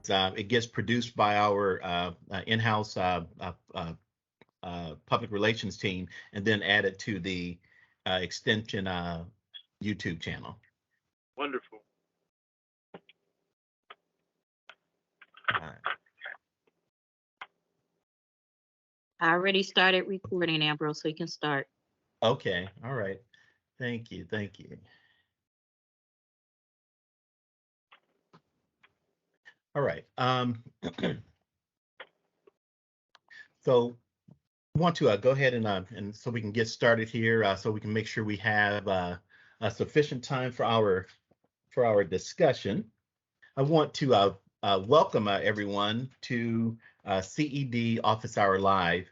it gets produced by our in-house public relations team, and then added to the Extension YouTube channel. Wonderful. All right. I already started recording, Ambrose, so you can start. Okay. All right. Thank you. Thank you. All right. So I want to go ahead and so we can get started here, so we can make sure we have a sufficient time for our discussion. I want to welcome everyone to CED Office Hour Live,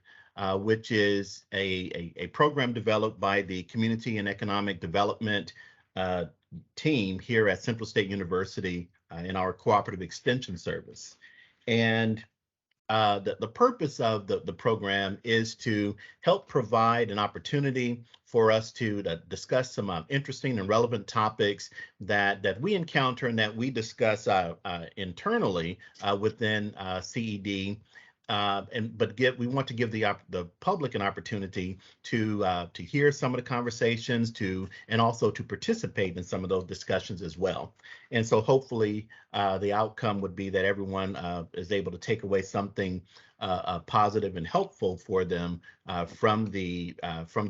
which is a program developed by the Community and Economic Development team here at Central State University in our Cooperative Extension Service. And the purpose of the program is to help provide an opportunity for us to discuss some interesting and relevant topics that we encounter and that we discuss internally within CED. We want to give the public an opportunity to hear some of the conversations, and also to participate in some of those discussions as well. And so hopefully the outcome would be that everyone is able to take away something positive and helpful for them from the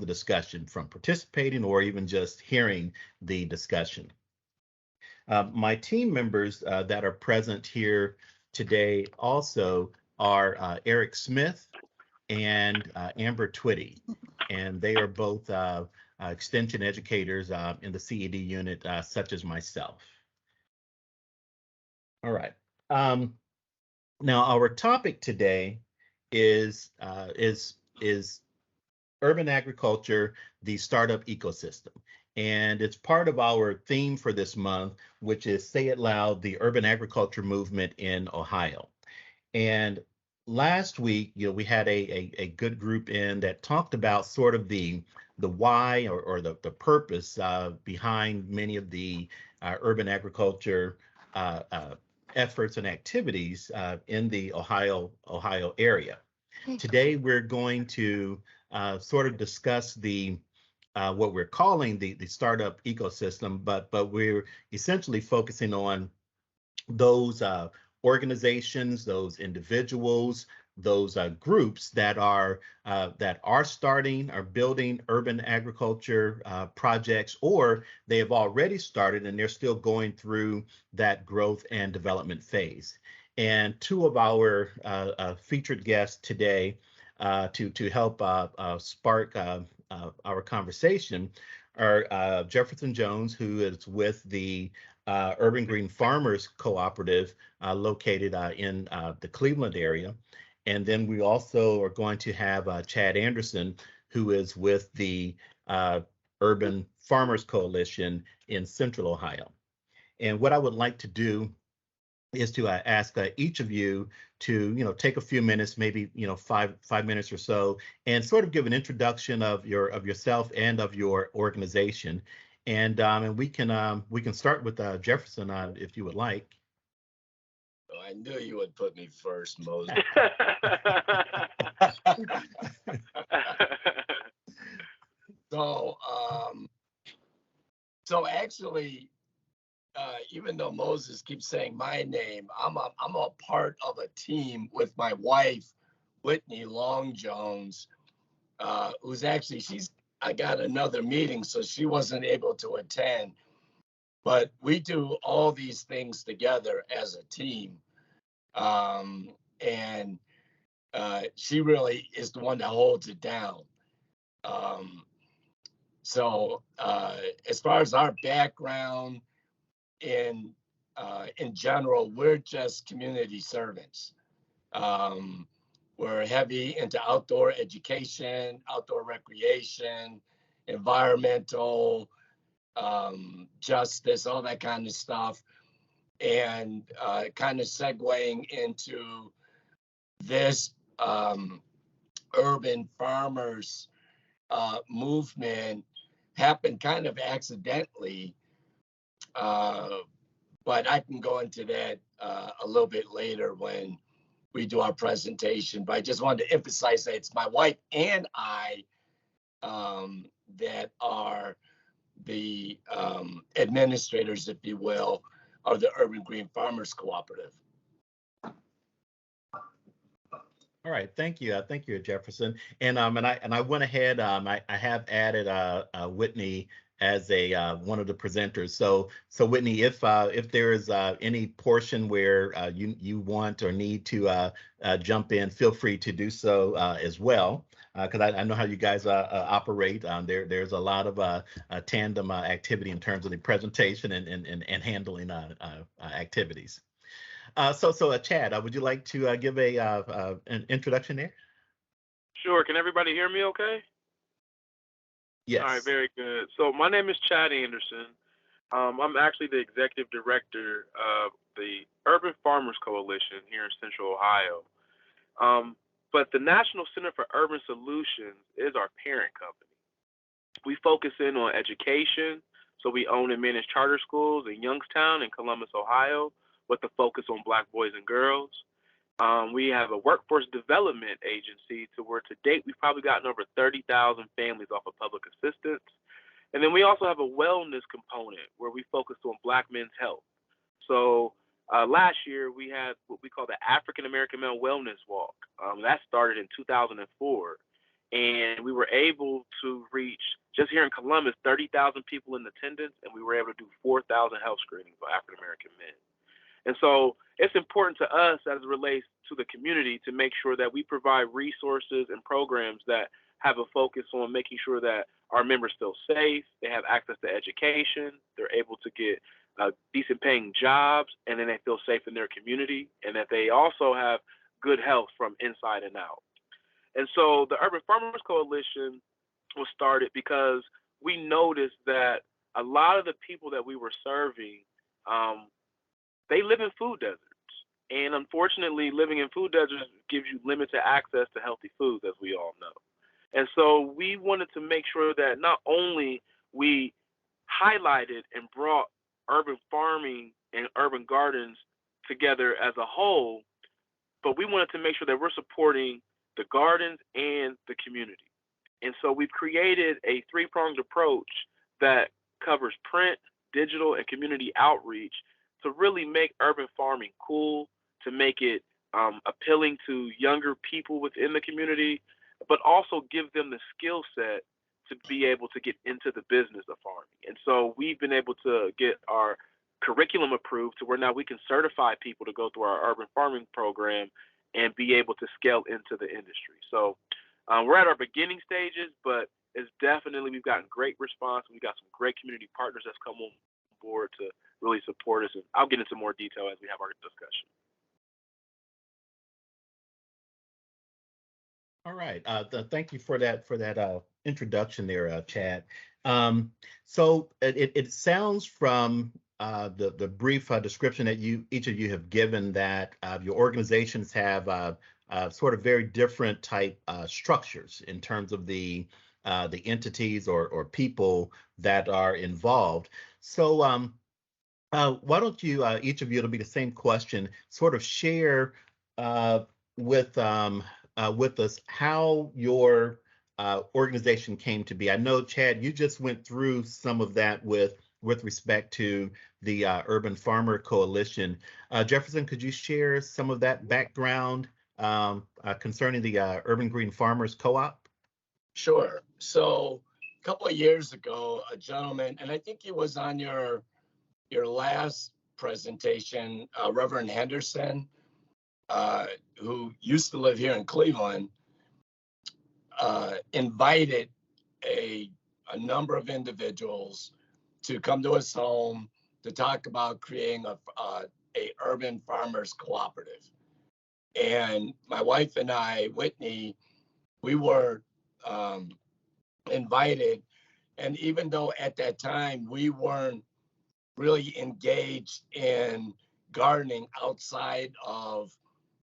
discussion, from participating or even just hearing the discussion. My team members that are present here today also are Eric Smith and Amber Twitty, and they are both extension educators in the CED unit, such as myself. All right. Now our topic today is urban agriculture, the startup ecosystem. And it's part of our theme for this month, which is Say It Loud, the urban agriculture movement in Ohio. And last week, we had a good group in that talked about sort of the why or the purpose behind many of the urban agriculture efforts and activities in the Ohio area. Today, we're going to sort of discuss what we're calling the startup ecosystem, but we're essentially focusing on those organizations, those individuals, those groups that are starting or building urban agriculture projects, or they have already started and they're still going through that growth and development phase. And two of our featured guests today to help spark our conversation are Jefferson Jones, who is with the Urban Green Farmers Cooperative located in the Cleveland area. And then we also are going to have Chad Anderson, who is with the Urban Farmers Coalition in Central Ohio. And what I would like to do is to ask each of you to take a few minutes, maybe five minutes or so, and sort of give an introduction of yourself and of your organization. And we can start with Jefferson if you would like. Oh, I knew you would put me first, Moses. So actually, even though Moses keeps saying my name, I'm a part of a team with my wife, Whitney Long Jones, who's actually I got another meeting, so she wasn't able to attend. But we do all these things together as a team. And she really is the one that holds it down. So as far as our background in general, we're just community servants. We're heavy into outdoor education, outdoor recreation, environmental, justice, all that kind of stuff. And kind of segueing into this urban farmers movement happened kind of accidentally, but I can go into that a little bit later when we do our presentation. But I just wanted to emphasize that it's my wife and I that are the administrators, if you will, of the Urban Green Farmers Cooperative. All right, thank you, Jefferson. And I went ahead. I have added Whitney as a one of the presenters. So Whitney, if there is any portion where you want or need to jump in, feel free to do so as well. Because I know how you guys operate. There's a lot of tandem activity in terms of the presentation and handling activities. So Chad, would you like to give an introduction there? Sure. Can everybody hear me okay? Yes. All right, very good. So my name is Chad Anderson. I'm actually the executive director of the Urban Farmers Coalition here in Central Ohio. But the National Center for Urban Solutions is our parent company. We focus in on education, so we own and manage charter schools in Youngstown and Columbus, Ohio, with the focus on Black boys and girls. We have a workforce development agency to where to date we've probably gotten over 30,000 families off of public assistance. And then we also have a wellness component where we focus on Black men's health. So last year we had what we call the African American Male Wellness Walk. That started in 2004. And we were able to reach, just here in Columbus, 30,000 people in attendance, and we were able to do 4,000 health screenings for African American men. And so it's important to us as it relates to the community to make sure that we provide resources and programs that have a focus on making sure that our members feel safe, they have access to education, they're able to get decent paying jobs, and then they feel safe in their community, and that they also have good health from inside and out. And so the Urban Farmers Coalition was started because we noticed that a lot of the people that we were serving, they live in food deserts. And unfortunately, living in food deserts gives you limited access to healthy foods, as we all know. And so we wanted to make sure that not only we highlighted and brought urban farming and urban gardens together as a whole, but we wanted to make sure that we're supporting the gardens and the community. And so we've created a three-pronged approach that covers print, digital, and community outreach to really make urban farming cool, to make it appealing to younger people within the community, but also give them the skill set to be able to get into the business of farming. And so we've been able to get our curriculum approved to where now we can certify people to go through our urban farming program and be able to scale into the industry. So we're at our beginning stages, but it's definitely, we've gotten great response. We've got some great community partners that's come on board to really support us. And I'll get into more detail as we have our discussion. All right. Thank you for that introduction there, Chad. So it sounds from the brief description that each of you have given that your organizations have sort of very different type structures in terms of the entities or people that are involved. So why don't you, each of you, it'll be the same question, sort of share with us how your organization came to be. I know, Chad, you just went through some of that with respect to the Urban Farmer Coalition. Jefferson, could you share some of that background concerning the Urban Green Farmers Co-op? Sure. So a couple of years ago, a gentleman, and I think he was on your last presentation, Reverend Henderson, who used to live here in Cleveland, invited a number of individuals to come to his home to talk about creating a urban farmers cooperative. And my wife and I, Whitney, we were invited. And even though at that time we weren't really engaged in gardening outside of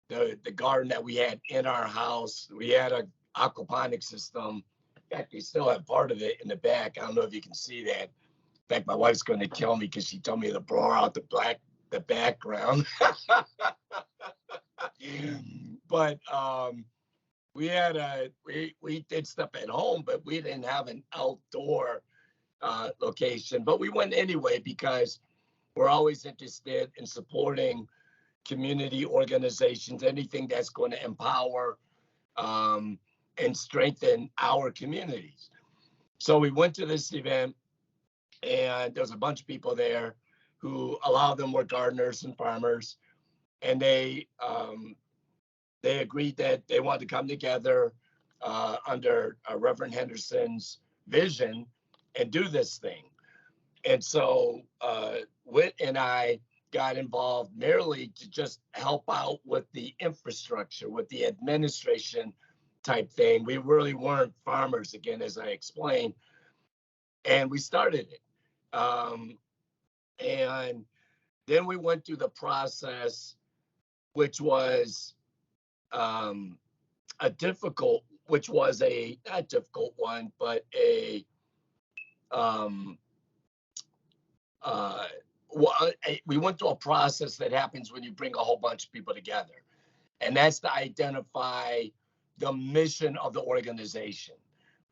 the garden that we had in our house, we had a aquaponic system. In fact, we still have part of it in the back. I don't know if you can see that. In fact, my wife's going to kill me because she told me to blow out the the background. But we did stuff at home, but we didn't have an outdoor location. But we went anyway because we're always interested in supporting community organizations, anything that's going to empower and strengthen our communities. So we went to this event, and there's a bunch of people there who, a lot of them were gardeners and farmers, and they agreed that they wanted to come together under Reverend Henderson's vision and do this thing. And so Whit and I got involved merely to just help out with the infrastructure, with the administration type thing. We really weren't farmers, again, as I explained. And we started it. And then we went through the process, which was a not difficult one, but we went through a process that happens when you bring a whole bunch of people together. And that's to identify the mission of the organization.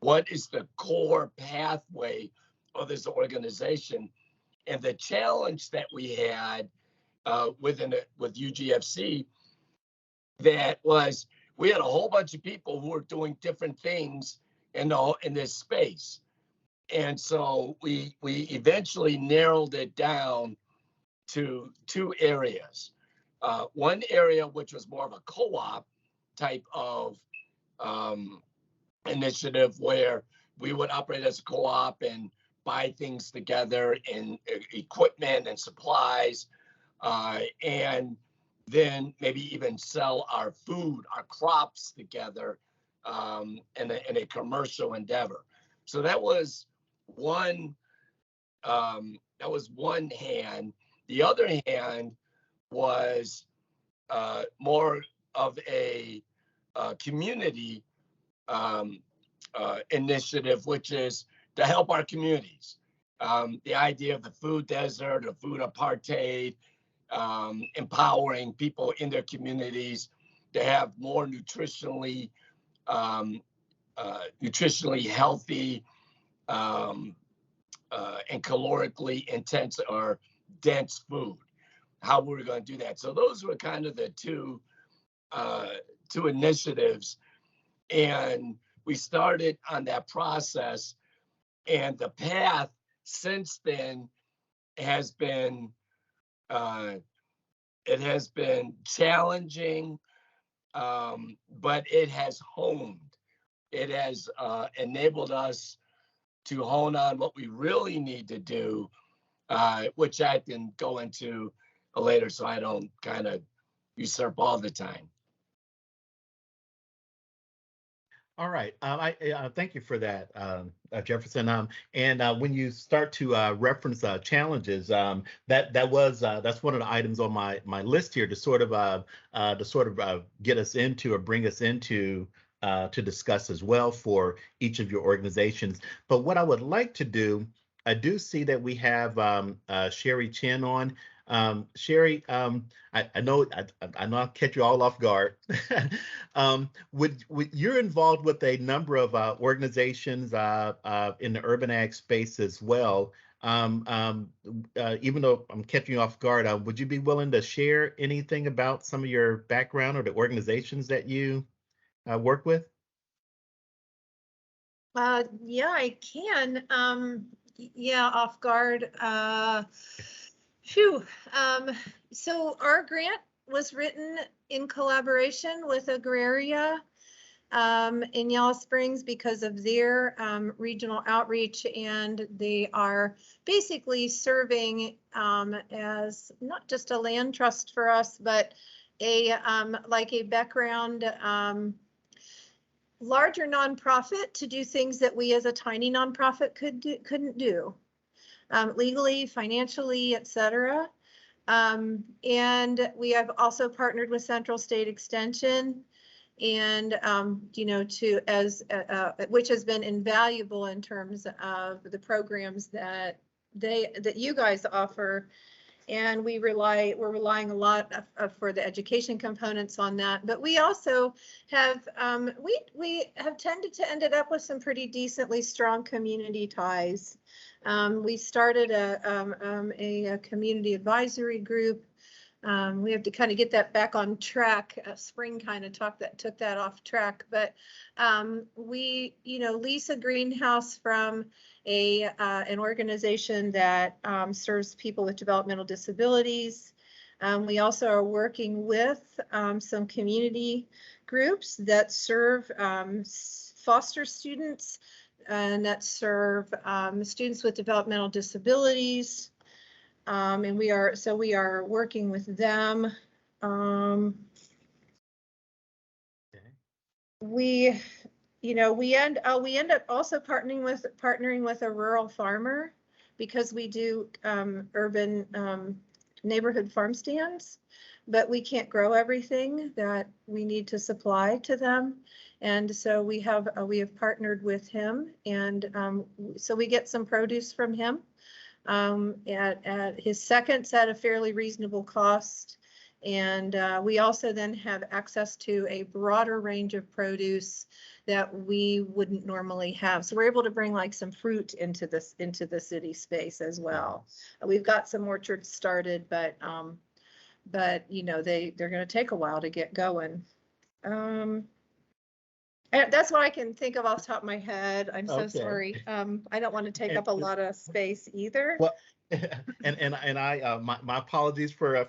What is the core pathway of this organization? And the challenge that we had with UGFC, that was we had a whole bunch of people who were doing different things in this space. And so we eventually narrowed it down to two areas. One area, which was more of a co-op type of initiative, where we would operate as a co-op and buy things together and equipment and supplies, and then maybe even sell our food, our crops together in a commercial endeavor. So that was one hand. The other hand was more of a community initiative, which is to help our communities. The idea of the food desert, the food apartheid, empowering people in their communities to have more nutritionally healthy and calorically intense or dense food. How we're going to do that. So those were kind of the two initiatives, and we started on that process. And the path since then has been challenging, but it has honed. It has enabled us to hone on what we really need to do, which I can go into later, so I don't kind of usurp all the time. All right. I thank you for that, Jefferson. And when you start to reference challenges, that's one of the items on my list here to sort of get us into or bring us into to discuss as well for each of your organizations. But what I would like to do, I do see that we have Sherry Chin on. Sherry, I know I'll catch you all off guard. You're involved with a number of organizations in the urban ag space as well. Even though I'm catching you off guard, would you be willing to share anything about some of your background or the organizations that you work with? Yeah, I can. Yeah, off guard. Phew. So our grant was written in collaboration with Agraria in Yellow Springs because of their regional outreach, and they are basically serving as not just a land trust for us, but a like a background larger nonprofit to do things that we as a tiny nonprofit couldn't do. Legally, financially, etc. And we have also partnered with Central State Extension, and which has been invaluable in terms of the programs that you guys offer And we're relying a lot for the education components on that. But we also have, we have tended to ended up with some pretty decently strong community ties. We started a community advisory group. We have to kind of get that back on track. Spring kind of took that off track, but we, lease a greenhouse from an organization that serves people with developmental disabilities. We also are working with some community groups that serve foster students and that serve students with developmental disabilities. And we are working with them. We end up also partnering with a rural farmer because we do urban neighborhood farm stands, but we can't grow everything that we need to supply to them. And so we have partnered with him, and so we get some produce from him at his seconds at a fairly reasonable cost. And we also then have access to a broader range of produce that we wouldn't normally have. So we're able to bring like some fruit into the city space as well. We've got some orchards started, but they're going to take a while to get going. That's what I can think of off the top of my head. I'm so sorry. I don't want to take up a lot of space either. Well, and I my apologies for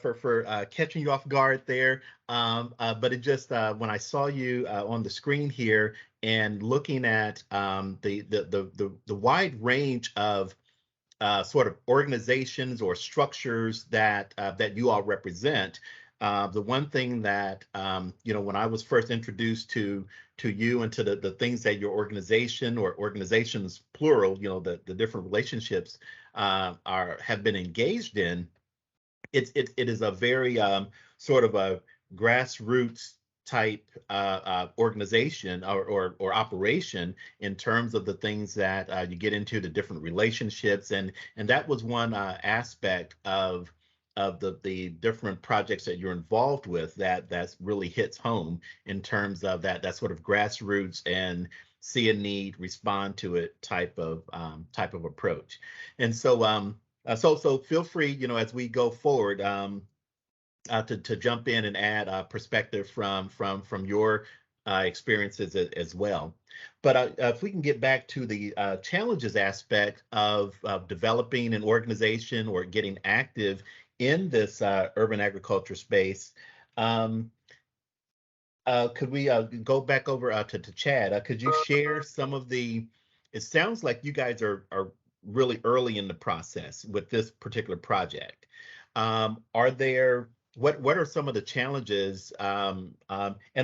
catching you off guard there. But it just when I saw you on the screen here and looking at the wide range of sort of organizations or structures that you all represent. The one thing that when I was first introduced to you and to the things that your organization or organizations plural, the different relationships have been engaged in, it is a very sort of a grassroots type organization or operation in terms of the things that you get into, the different relationships, and that was one aspect of the different projects that you're involved with that's really hits home in terms of that sort of grassroots and see a need, respond to it type of approach. And so so feel free, as we go forward, to jump in and add perspective from your experiences as well. But if we can get back to the challenges aspect of developing an organization or getting active in this urban agriculture space, could we go back over to Chad? Could you share some of the? It sounds like you guys are really early in the process with this particular project. Are there what are some of the challenges? And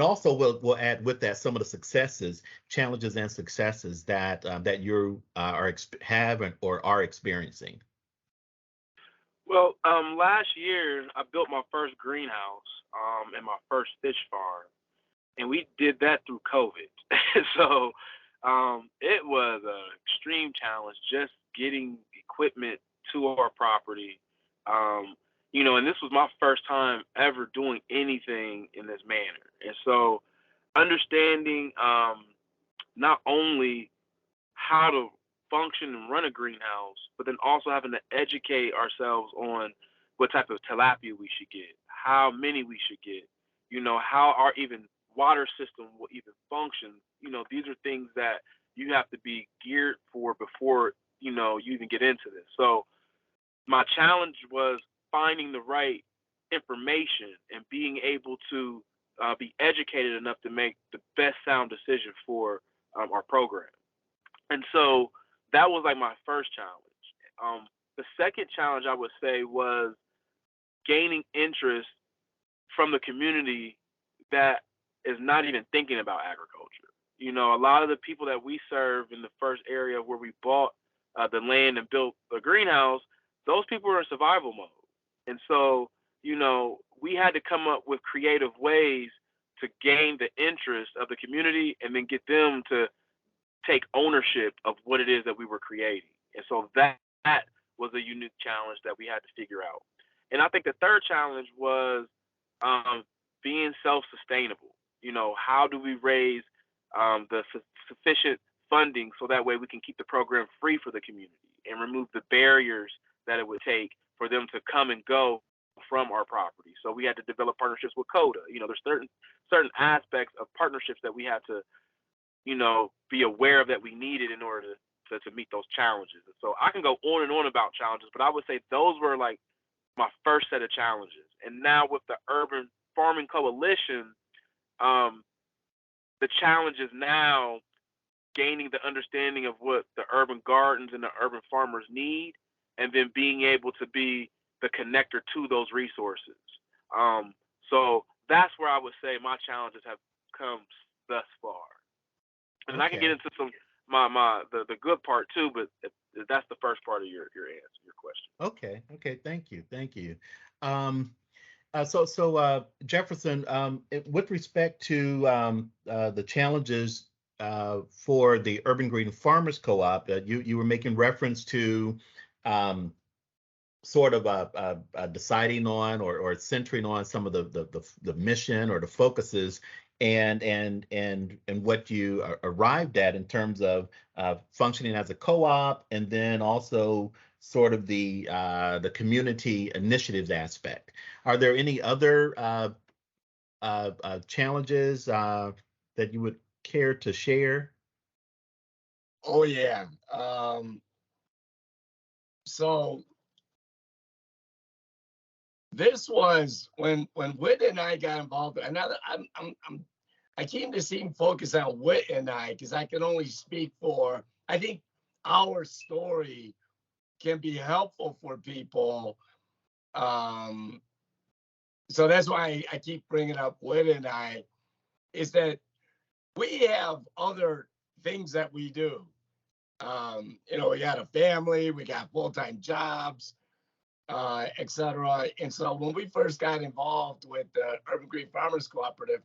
also we'll add with that some of the successes, challenges and successes that that you have or are experiencing. Well, last year I built my first greenhouse and my first fish farm, and we did that through COVID. So it was an extreme challenge just getting equipment to our property. And this was my first time ever doing anything in this manner. And so understanding not only how to function and run a greenhouse, but then also having to educate ourselves on what type of tilapia we should get, how many we should get, how our even water system will even function. These are things that you have to be geared for before, you even get into this. So my challenge was finding the right information and being able to be educated enough to make the best sound decision for our program. And so that was like my first challenge. The second challenge I would say was gaining interest from the community that is not even thinking about agriculture. A lot of the people that we serve in the first area where we bought the land and built the greenhouse, those people are in survival mode. And so, we had to come up with creative ways to gain the interest of the community and then get them to take ownership of what it is that we were creating. And so that was a unique challenge that we had to figure out. And I think the third challenge was being self-sustainable. You know, how do we raise the sufficient funding so that way we can keep the program free for the community and remove the barriers that it would take for them to come and go from our property. So we had to develop partnerships with CODA. You know, there's certain aspects of partnerships that we had to, you know, be aware of that we needed in order to meet those challenges. And so I can go on and on about challenges, but I would say those were like my first set of challenges. And now with the Urban Farming Coalition, the challenge is now gaining the understanding of what the urban gardens and the urban farmers need, and then being able to be the connector to those resources. So that's where I would say my challenges have come thus far. And okay. I can get into some the good part too, but that's the first part of your answer, your question. Okay. Thank you. Jefferson, with respect to the challenges for the Urban Green Farmers Co-op, you were making reference to sort of deciding on or centering on some of the mission or the focuses and what you arrived at in terms of functioning as a co-op, and then also sort of the community initiatives aspect. Are there any other challenges that you would care to share? Oh yeah. So this was when Whit and I got involved, and I came to see him focus on Whit and I because I can only speak for. I think our story can be helpful for people. So that's why I keep bringing up Whit and I, is that we have other things that we do. You know, we got a family, we got full-time jobs, etc. And so when we first got involved with the Urban Green Farmers Cooperative,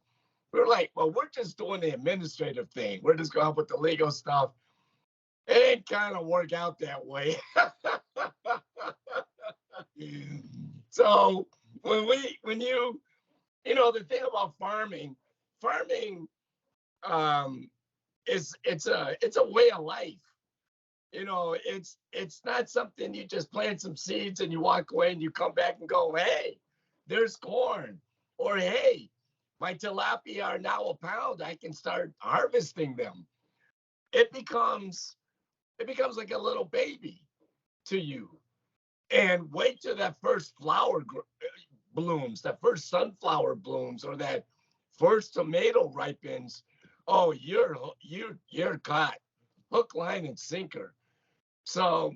we were like, well, we're just doing the administrative thing. We're just going with the legal stuff. It didn't kind of work out that way. So when you know, the thing about farming it's a way of life. You know, it's not something you just plant some seeds and you walk away and you come back and go, hey, there's corn, or hey, my tilapia are now a pound, I can start harvesting them. It becomes like a little baby to you. And wait till that first flower blooms, that first sunflower blooms, or that first tomato ripens. Oh, you're caught, hook, line, and sinker. So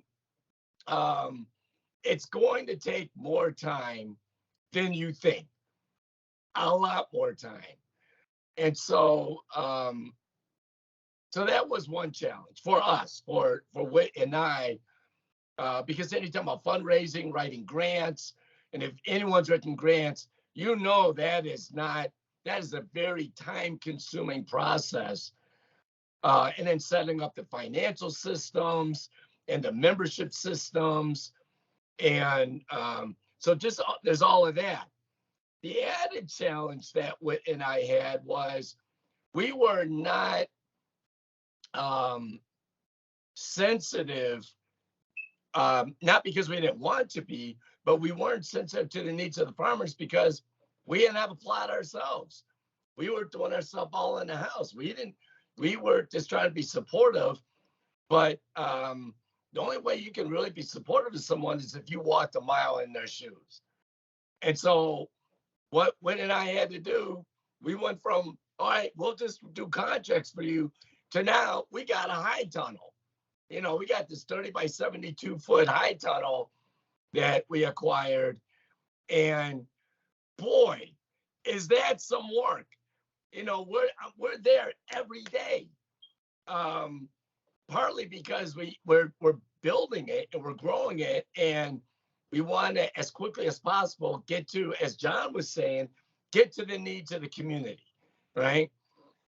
it's going to take more time than you think, a lot more time. And so so that was one challenge for us, for Whit and I, because anytime about fundraising, writing grants, and if anyone's written grants, you know that is a very time-consuming process. And then setting up the financial systems and the membership systems, and so just there's all of that. The added challenge that Whit and I had was we were not sensitive, not because we didn't want to be, but we weren't sensitive to the needs of the farmers because we didn't have a plot ourselves. We were doing ourselves all in the house. We were just trying to be supportive, but the only way you can really be supportive of someone is if you walked a mile in their shoes. And so what Whit and I had to do, we went from, all right, we'll just do contracts for you, to now we got a high tunnel. You know, we got this 30 by 72 foot high tunnel that we acquired. And boy, is that some work. You know, we're there every day. Partly because we're building it and we're growing it, and we want to, as quickly as possible, get to, as John was saying, get to the needs of the community, right?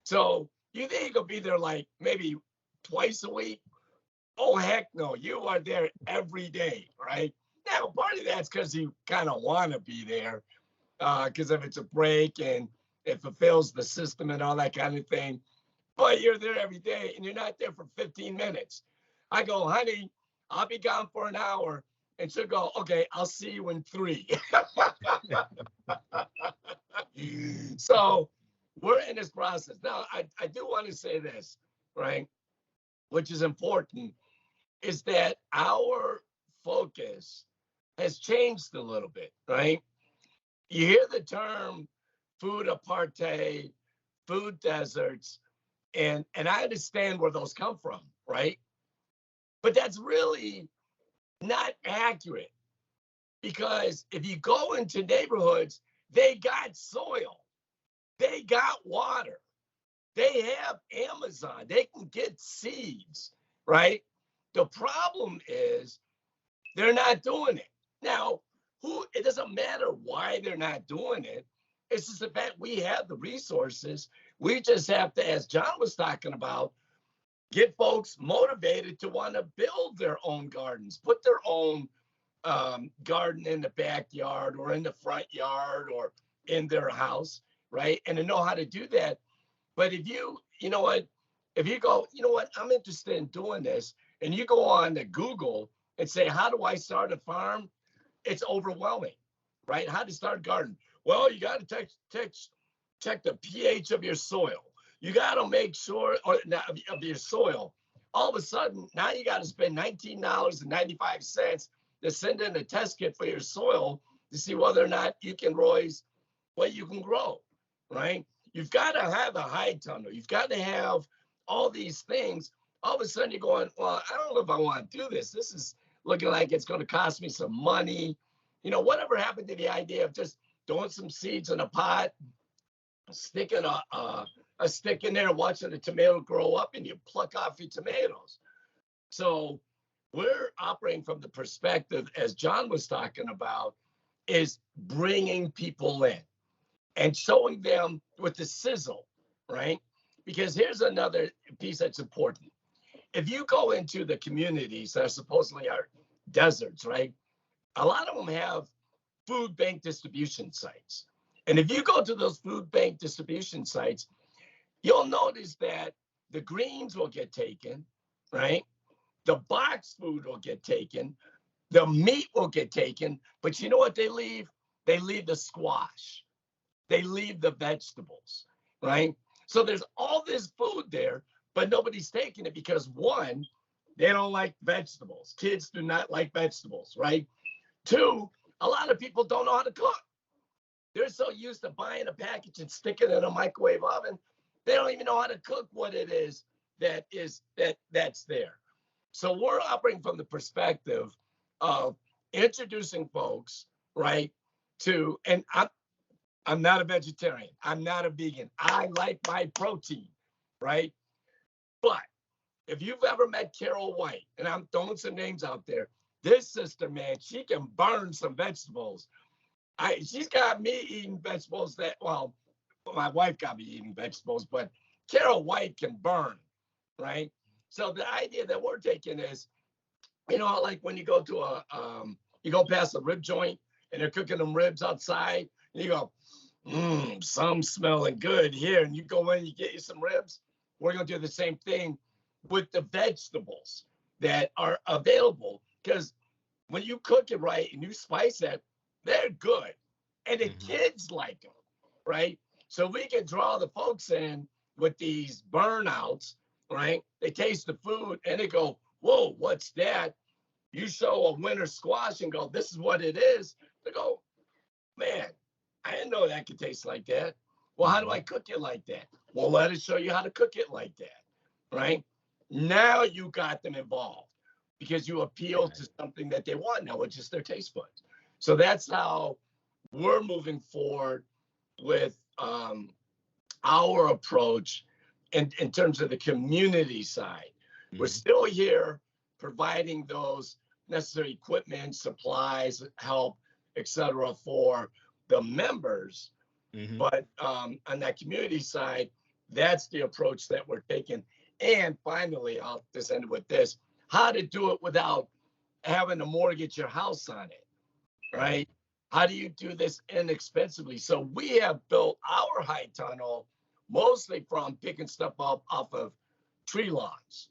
So you think you'll be there like maybe twice a week? Oh, heck no, you are there every day, right? Now, part of that's because you kind of want to be there, because if it's a break and it fulfills the system and all that kind of thing. But you're there every day and you're not there for 15 minutes. I go, honey, I'll be gone for an hour. And she'll go, okay, I'll see you in 3. So we're in this process. Now, I do want to say this, right? Which is important, is that our focus has changed a little bit, right? You hear the term food apartheid, food deserts, and I understand where those come from, right? But that's really not accurate, because if you go into neighborhoods, they got soil, they got water, they have Amazon, they can get seeds, right? The problem is they're not doing it. Now, it doesn't matter why they're not doing it. It's just the fact we have the resources. We just have to, as John was talking about, get folks motivated to want to build their own gardens, put their own garden in the backyard or in the front yard or in their house, right? And to know how to do that. But if you know what, if you go, you know what, I'm interested in doing this, and you go on to Google and say, how do I start a farm? It's overwhelming, right? How to start a garden? Well, you got to check the pH of your soil. You got to make sure of your soil. All of a sudden, now you got to spend $19.95 to send in a test kit for your soil to see whether or not you can raise what you can grow, right? You've got to have a high tunnel. You've got to have all these things. All of a sudden, you're going, well, I don't know if I want to do this. This is looking like it's going to cost me some money. You know, whatever happened to the idea of just throwing some seeds in a pot, sticking a stick in there, watching the tomato grow up, and you pluck off your tomatoes. So we're operating from the perspective, as John was talking about, is bringing people in and showing them with the sizzle, right? Because here's another piece that's important. If you go into the communities that supposedly are deserts, right? A lot of them have food bank distribution sites. And if you go to those food bank distribution sites, you'll notice that the greens will get taken, right? The box food will get taken. The meat will get taken. But you know what they leave? They leave the squash. They leave the vegetables, right? So there's all this food there, but nobody's taking it because, one, they don't like vegetables. Kids do not like vegetables, right? Two, a lot of people don't know how to cook. They're so used to buying a package and sticking it in a microwave oven, they don't even know how to cook what it is that's there. So we're operating from the perspective of introducing folks, right, to, and I'm not a vegetarian. I'm not a vegan. I like my protein, right? But if you've ever met Carol White, and I'm throwing some names out there, this sister, man, she can burn some vegetables. She's got me eating vegetables that, well, my wife got me eating vegetables, but Carol White can burn, right? So the idea that we're taking is, you know, like when you go to you go past a rib joint and they're cooking them ribs outside, and you go, some smelling good here. And you go in, you get you some ribs. We're going to do the same thing with the vegetables that are available. Because when you cook it right and you spice it, they're good. And the kids like them, right? So we can draw the folks in with these burnouts, right? They taste the food and they go, whoa, what's that? You show a winter squash and go, this is what it is. They go, man, I didn't know that could taste like that. Well, how do I cook it like that? Well, let us show you how to cook it like that, right? Now you got them involved because you appeal to something that they want now, which is their taste buds. So that's how we're moving forward with our approach in terms of the community side. We're still here providing those necessary equipment, supplies, help, etc., for the members. But on that community side, that's the approach that we're taking. And finally, I'll just end with this: how to do it without having to mortgage your house on it, right? How do you do this inexpensively? So we have built our high tunnel mostly from picking stuff up off of tree lawns,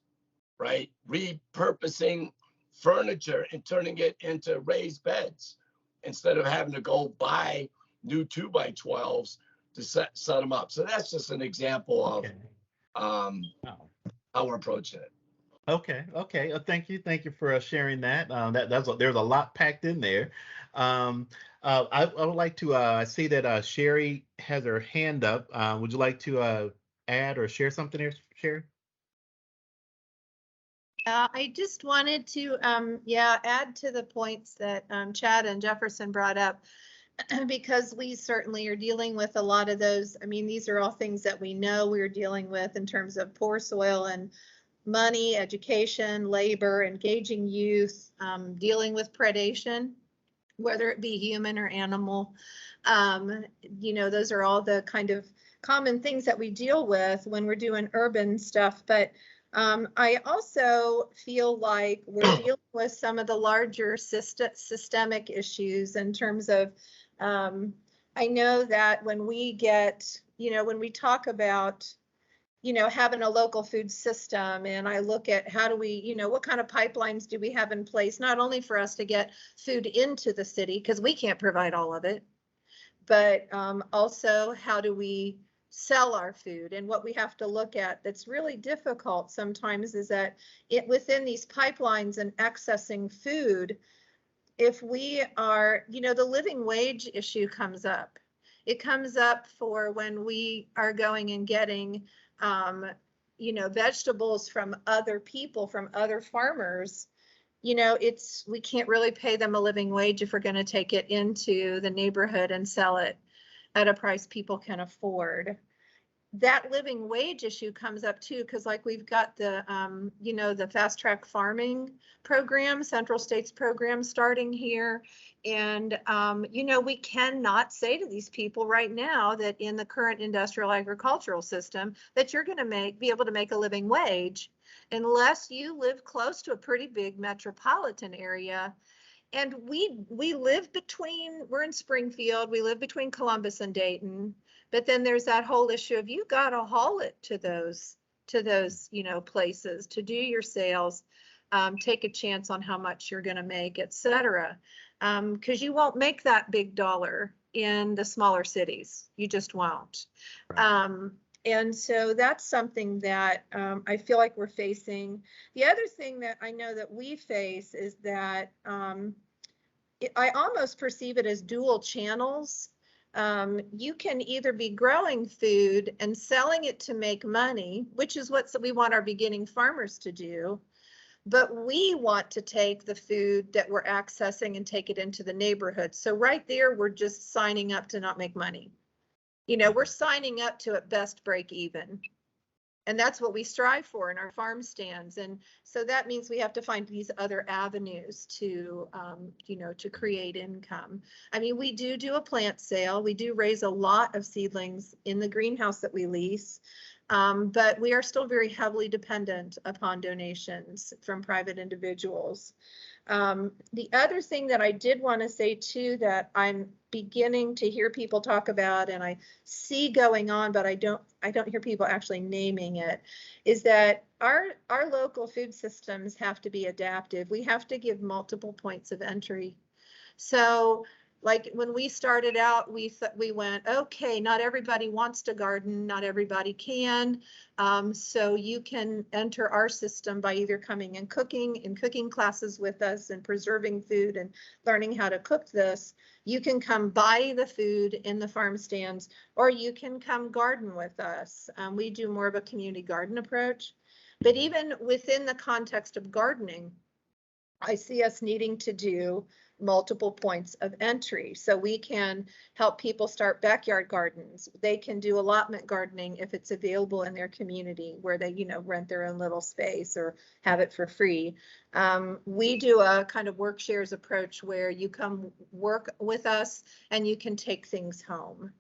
right? Repurposing furniture and turning it into raised beds instead of having to go buy new 2x12s to set them up. So that's just an example of Okay. Wow. how we're approaching it. Okay. Okay. Thank you. Thank you for sharing that. There's a lot packed in there. Um, I would like to see that Sherry has her hand up. Would you like to add or share something here, Sherry? I just wanted to, add to the points that Chad and Jefferson brought up, because we certainly are dealing with a lot of those. I mean, these are all things that we know we're dealing with in terms of poor soil and money, education, labor, engaging youth, dealing with predation, whether it be human or animal. Those are all the kind of common things that we deal with when we're doing urban stuff. But I also feel like we're dealing with some of the larger systemic issues in terms of, I know that when we get, when we talk about, having a local food system, and I look at how do we, what kind of pipelines do we have in place, not only for us to get food into the city, because we can't provide all of it, but also how do we sell our food. And what we have to look at that's really difficult sometimes is that within these pipelines and accessing food, if we are, the living wage issue comes up. It comes up for when we are going and getting vegetables from other people, from other farmers. We can't really pay them a living wage if we're going to take it into the neighborhood and sell it at a price people can afford. That living wage issue comes up too, because like we've got the, the fast track farming program, Central States program starting here. And, we cannot say to these people right now that in the current industrial agricultural system that you're going to be able to make a living wage unless you live close to a pretty big metropolitan area. And we live we're in Springfield, we live between Columbus and Dayton. But then there's that whole issue of you got to haul it to those, places to do your sales, take a chance on how much you're going to make, et cetera. Because you won't make that big dollar in the smaller cities. You just won't. Right. And so that's something that I feel like we're facing. The other thing that I know that we face is that I almost perceive it as dual channels. You can either be growing food and selling it to make money, which is what we want our beginning farmers to do. But we want to take the food that we're accessing and take it into the neighborhood. So right there, we're just signing up to not make money. We're signing up to at best break even. And that's what we strive for in our farm stands. And so that means we have to find these other avenues to, to create income. I mean, we do a plant sale. We do raise a lot of seedlings in the greenhouse that we lease. But we are still very heavily dependent upon donations from private individuals. The other thing that I did want to say too, that I'm beginning to hear people talk about and I see going on, but I don't hear people actually naming it, is that our local food systems have to be adaptive. We have to give multiple points of entry. So like when we started out, we went, okay, not everybody wants to garden, not everybody can. So you can enter our system by either coming and cooking in cooking classes with us and preserving food and learning how to cook this. You can come buy the food in the farm stands, or you can come garden with us. We do more of a community garden approach. But even within the context of gardening, I see us needing to do multiple points of entry. So we can help people start backyard gardens. They can do allotment gardening if it's available in their community where they, rent their own little space or have it for free. We do a kind of work shares approach where you come work with us and you can take things home.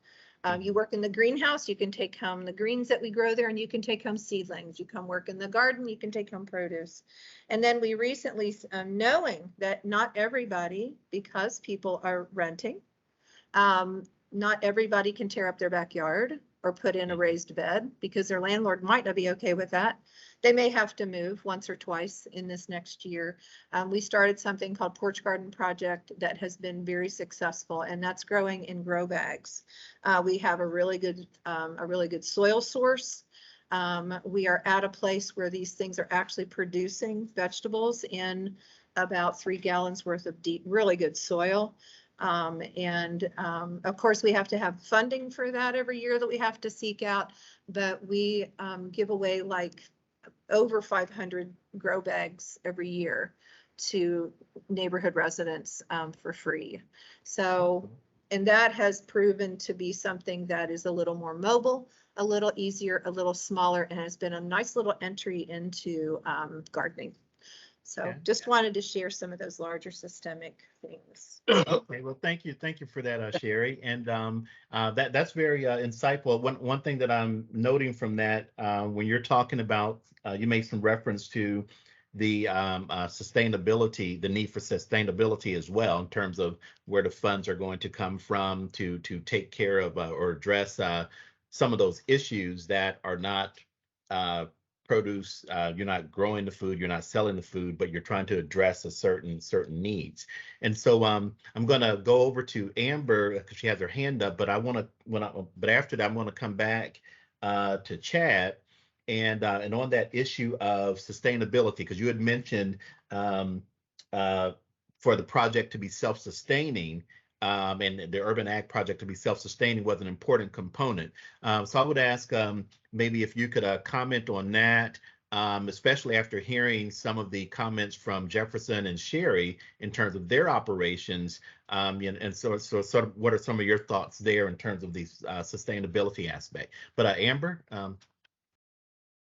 You work in the greenhouse, you can take home the greens that we grow there, and you can take home seedlings. You come work in the garden, you can take home produce. And then we recently, knowing that not everybody, because people are renting, not everybody can tear up their backyard or put in a raised bed because their landlord might not be okay with that. They may have to move once or twice in this next year. We started something called Porch Garden Project that has been very successful, and that's growing in grow bags. We have a really good soil source. We are at a place where these things are actually producing vegetables in about 3 gallons worth of deep, really good soil. Of course, we have to have funding for that every year that we have to seek out, but we give away like over 500 grow bags every year to neighborhood residents for free. So, and that has proven to be something that is a little more mobile, a little easier, a little smaller, and has been a nice little entry into gardening. So Okay. just wanted to share some of those larger systemic things. Okay, well, thank you for that, Sherry, and that's very insightful. One thing that I'm noting from that, when you're talking about, you made some reference to the sustainability, the need for sustainability as well, in terms of where the funds are going to come from to take care of or address some of those issues that are not produce. You're not growing the food, you're not selling the food, but you're trying to address a certain needs. And so I'm going to go over to Amber because she has her hand up, but but after that, I want to come back to Chad and on that issue of sustainability, because you had mentioned for the project to be self-sustaining, and the Urban Ag project to be self-sustaining was an important component. So I would ask maybe if you could comment on that, especially after hearing some of the comments from Jefferson and Sherry in terms of their operations. And so sort of what are some of your thoughts there in terms of the sustainability aspect? But Amber?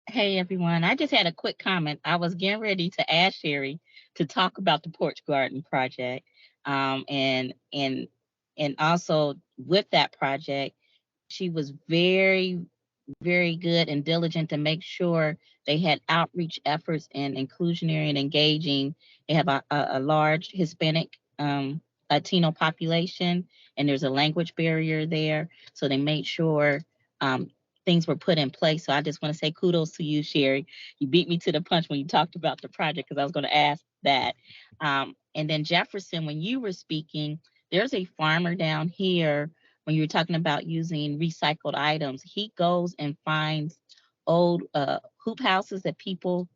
Hey everyone, I just had a quick comment. I was getting ready to ask Sherry to talk about the Porch Garden project. And also with that project, she was very, very good and diligent to make sure they had outreach efforts and inclusionary and engaging. They have a large Hispanic Latino population, and there's a language barrier there. So they made sure things were put in place. So I just want to say kudos to you, Sherry. You beat me to the punch when you talked about the project because I was going to ask that. And then Jefferson, when you were speaking, there's a farmer down here. When you were talking about using recycled items, he goes and finds old hoop houses that people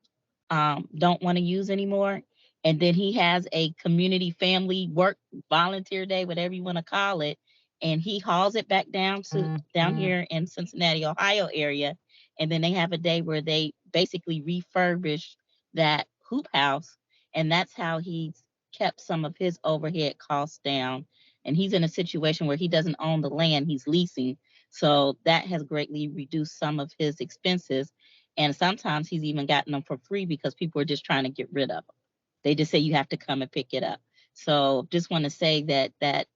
don't want to use anymore. And then he has a community family work volunteer day, whatever you want to call it. And he hauls it back down here in Cincinnati, Ohio area. And then they have a day where they basically refurbish that hoop house. And that's how he's kept some of his overhead costs down. And he's in a situation where he doesn't own the land, he's leasing. So that has greatly reduced some of his expenses. And sometimes he's even gotten them for free because people are just trying to get rid of them. They just say you have to come and pick it up. So just want to say that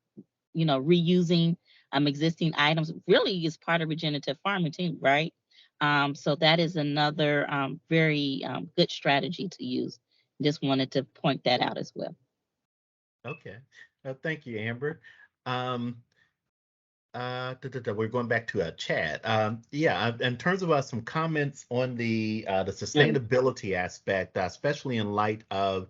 reusing existing items really is part of regenerative farming too, right? So that is another very good strategy to use. Just wanted to point that out as well. Okay. Thank you, Amber. We're going back to Chad. Yeah, in terms of some comments on the sustainability aspect, especially in light of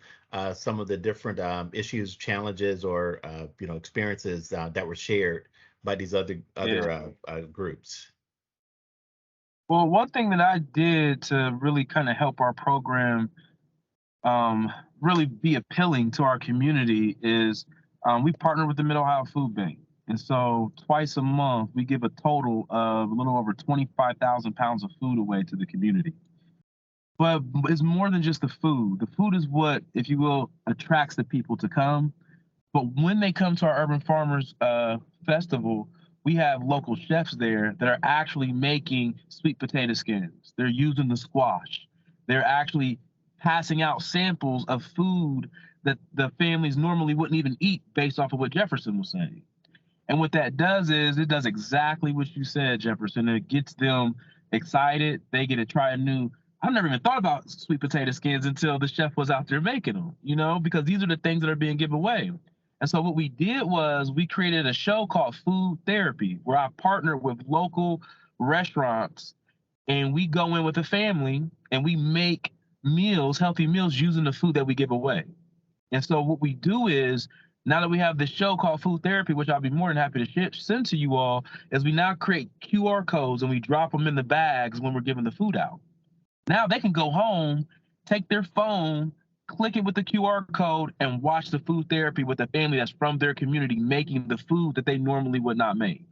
some of the different issues, challenges, or experiences that were shared by these other groups. Well, one thing that I did to really kind of help our program really be appealing to our community is we partner with the Mid Ohio Food Bank. And so twice a month, we give a total of a little over 25,000 pounds of food away to the community. But it's more than just the food. The food is what, if you will, attracts the people to come. But when they come to our Urban Farmers Festival, we have local chefs there that are actually making sweet potato skins. They're using the squash. They're actually passing out samples of food that the families normally wouldn't even eat based off of what Jefferson was saying. And what that does is it does exactly what you said, Jefferson. It gets them excited. They get to try a new. I've never even thought about sweet potato skins until the chef was out there making them, because these are the things that are being given away. And so what we did was we created a show called Food Therapy, where I partnered with local restaurants, and we go in with a family and we make meals, healthy meals, using the food that we give away. And so what we do is, now that we have this show called Food Therapy, which I'll be more than happy to send to you all, is we now create QR codes and we drop them in the bags when we're giving the food out. Now they can go home, take their phone, click it with the QR code, and watch the food therapy with a family that's from their community making the food that they normally would not make.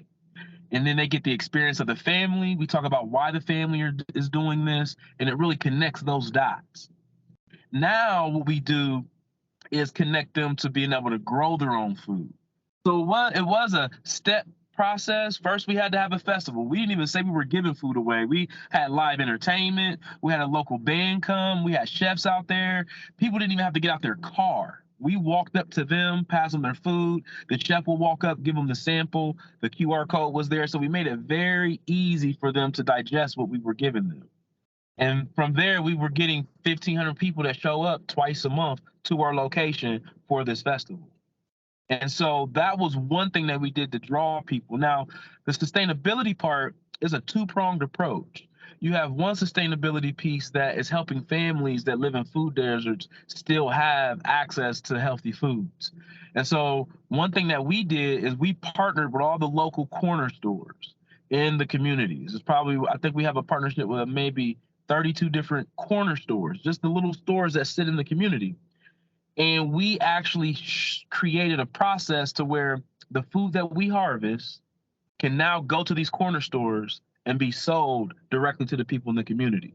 And then they get the experience of the family. We talk about why the family is doing this, and it really connects those dots. Now what we do is connect them to being able to grow their own food. So it was a step process. First, we had to have a festival. We didn't even say we were giving food away. We had live entertainment. We had a local band come. We had chefs out there. People didn't even have to get out their car. We walked up to them, passed them their food. The chef will walk up, give them the sample. The QR code was there. So we made it very easy for them to digest what we were giving them. And from there, we were getting 1,500 people that show up twice a month to our location for this festival. And so that was one thing that we did to draw people. Now, the sustainability part is a two-pronged approach. You have one sustainability piece that is helping families that live in food deserts still have access to healthy foods. And so one thing that we did is we partnered with all the local corner stores in the communities. I think we have a partnership with maybe 32 different corner stores, just the little stores that sit in the community. And we actually created a process to where the food that we harvest can now go to these corner stores and be sold directly to the people in the community.